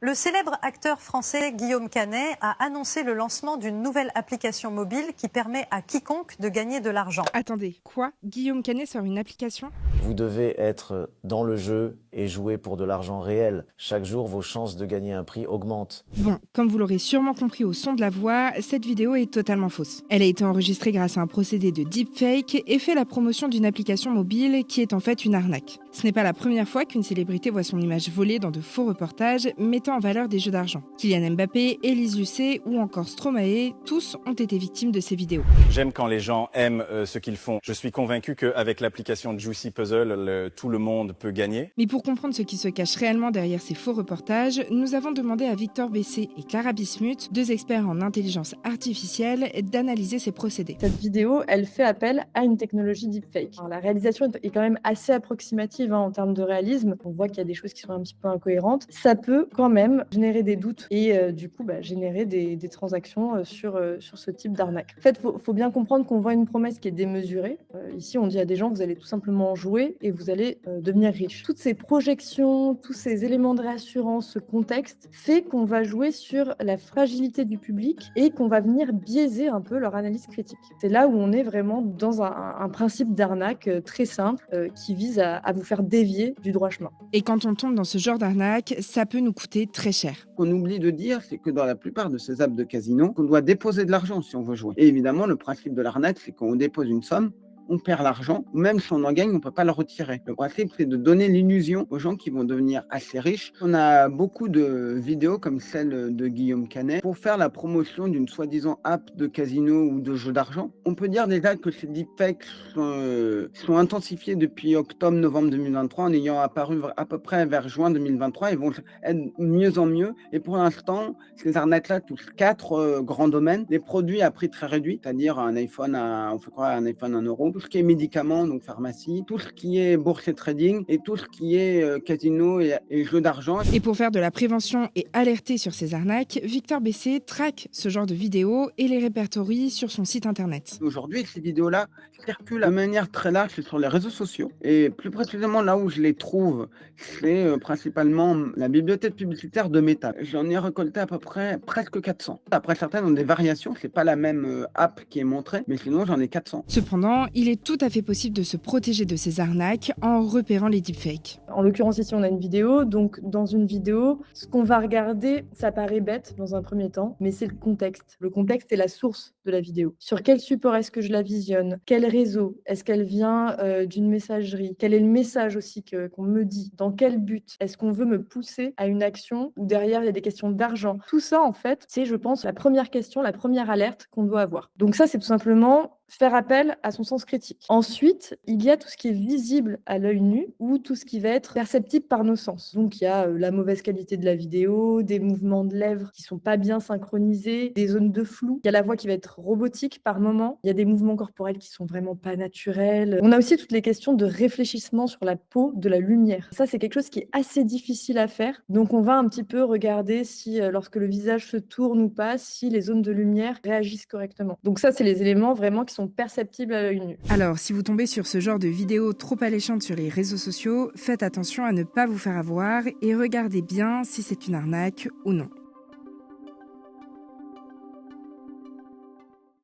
Le célèbre acteur français Guillaume Canet a annoncé le lancement d'une nouvelle application mobile qui permet à quiconque de gagner de l'argent. Attendez, quoi? Guillaume Canet sort une application? Vous devez être dans le jeu et jouer pour de l'argent réel. Chaque jour, vos chances de gagner un prix augmentent. Bon, comme vous l'aurez sûrement compris au son de la voix, cette vidéo est totalement fausse. Elle a été enregistrée grâce à un procédé de deepfake et fait la promotion d'une application mobile qui est en fait une arnaque. Ce n'est pas la première fois qu'une célébrité voit son image volée dans de faux reportages mettant en valeur des jeux d'argent. Kylian Mbappé, Élise Lucet ou encore Stromae, tous ont été victimes de ces vidéos. J'aime quand les gens aiment ce qu'ils font. Je suis convaincu qu'avec l'application Juicy Puzzle, tout le monde peut gagner. Mais pour comprendre ce qui se cache réellement derrière ces faux reportages, nous avons demandé à Victor Bessé et Clara Bismuth, deux experts en intelligence artificielle, d'analyser ces procédés. Cette vidéo, elle fait appel à une technologie deepfake. Alors, la réalisation est quand même assez approximative en termes de réalisme. On voit qu'il y a des choses qui sont un petit peu incohérentes. Ça peut quand même générer des doutes et du coup générer des transactions sur ce type d'arnaque. En fait, faut bien comprendre qu'on vend une promesse qui est démesurée. Ici, on dit à des gens, vous allez tout simplement jouer et vous allez devenir riche. Toutes ces projections, tous ces éléments de réassurance, ce contexte fait qu'on va jouer sur la fragilité du public et qu'on va venir biaiser un peu leur analyse critique. C'est là où on est vraiment dans un principe d'arnaque très simple qui vise à vous faire dévier du droit chemin. Et quand on tombe dans ce genre d'arnaque, ça peut nous coûter très cher. Ce qu'on oublie de dire, c'est que dans la plupart de ces apps de casino, on doit déposer de l'argent si on veut jouer. Et évidemment, le principe de l'arnaque, c'est qu'on dépose une somme, on perd l'argent, ou même si on en gagne, on ne peut pas le retirer. Le principe, c'est de donner l'illusion aux gens qui vont devenir assez riches. On a beaucoup de vidéos comme celle de Guillaume Canet pour faire la promotion d'une soi-disant app de casino ou de jeu d'argent. On peut dire déjà que ces deepfakes sont intensifiés depuis octobre-novembre 2023 en ayant apparu à peu près vers juin 2023 et vont être mieux en mieux. Et pour l'instant, ces arnaques-là touchent 4 grands domaines. Les produits à prix très réduit, c'est-à-dire un iPhone à 1 euro. Tout ce qui est médicaments, donc pharmacie, tout ce qui est bourse et trading et tout ce qui est casino et jeux d'argent. Et pour faire de la prévention et alerter sur ces arnaques, Victor Bessé traque ce genre de vidéos et les répertorie sur son site internet. Aujourd'hui, ces vidéos-là circulent de manière très large sur les réseaux sociaux. Et plus précisément, là où je les trouve, c'est principalement la bibliothèque publicitaire de Meta. J'en ai récolté à peu près presque 400. Après, certaines ont des variations, c'est pas la même app qui est montrée, mais sinon j'en ai 400. Cependant, il est tout à fait possible de se protéger de ces arnaques en repérant les deepfakes. En l'occurrence, ici, on a une vidéo. Donc, dans une vidéo, ce qu'on va regarder, ça paraît bête dans un premier temps, mais c'est le contexte. Le contexte est la source de la vidéo. Sur quel support est-ce que je la visionne? Quel réseau? Est-ce qu'elle vient d'une messagerie? Quel est le message aussi qu'on me dit? Dans quel but? Est-ce qu'on veut me pousser à une action où derrière, il y a des questions d'argent? Tout ça, en fait, c'est, je pense, la première question, la première alerte qu'on doit avoir. Donc ça, c'est tout simplement faire appel à son sens critique. Ensuite, il y a tout ce qui est visible à l'œil nu ou tout ce qui va être perceptible par nos sens. Donc, il y a la mauvaise qualité de la vidéo, des mouvements de lèvres qui sont pas bien synchronisés, des zones de flou. Il y a la voix qui va être robotique par moment. Il y a des mouvements corporels qui sont vraiment pas naturels. On a aussi toutes les questions de réfléchissement sur la peau, de la lumière. Ça, c'est quelque chose qui est assez difficile à faire. Donc, on va un petit peu regarder si, lorsque le visage se tourne ou pas, si les zones de lumière réagissent correctement. Donc ça, c'est les éléments vraiment qui sont perceptibles à l'œil nu. Alors, si vous tombez sur ce genre de vidéos trop alléchantes sur les réseaux sociaux, faites attention à ne pas vous faire avoir et regardez bien si c'est une arnaque ou non.